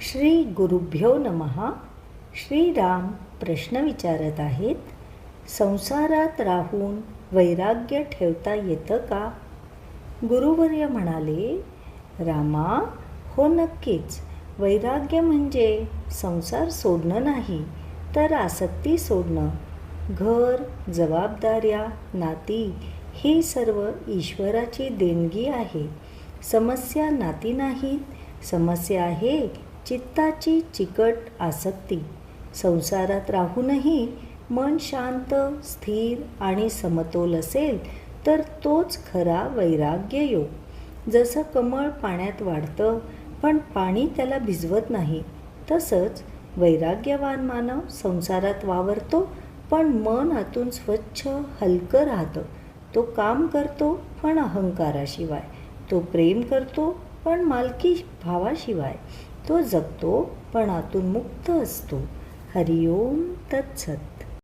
श्री गुरुभ्यो नमः. श्रीराम प्रश्न विचारत आहेत. संसारात राहून वैराग्य ठेवता येतं का? गुरुवर्य म्हणाले, रामा, हो नक्कीच. वैराग्य म्हणजे संसार सोडणं नाही, तर आसक्ती सोडणं. घर, जबाबदाऱ्या, नाती ही सर्व ईश्वराची देणगी आहे. समस्या नाती नाहीत, समस्या आहे चित्ताची चिकट आसक्ती. संसारात राहूनही मन शांत, स्थिर आणि समतोल असेल तर तोच खरा वैराग्य योग. जसं कमळ पाण्यात वाढतं पण पाणी त्याला भिजवत नाही, तसंच वैराग्यवान मानव संसारात वावरतो पण मन आतून स्वच्छ, हलकं राहतं. तो काम करतो पण अहंकाराशिवाय, तो प्रेम करतो पण मालकी भावाशिवाय, तो जगतो पण आतून मुक्त असतो. हरिओम तत्सत.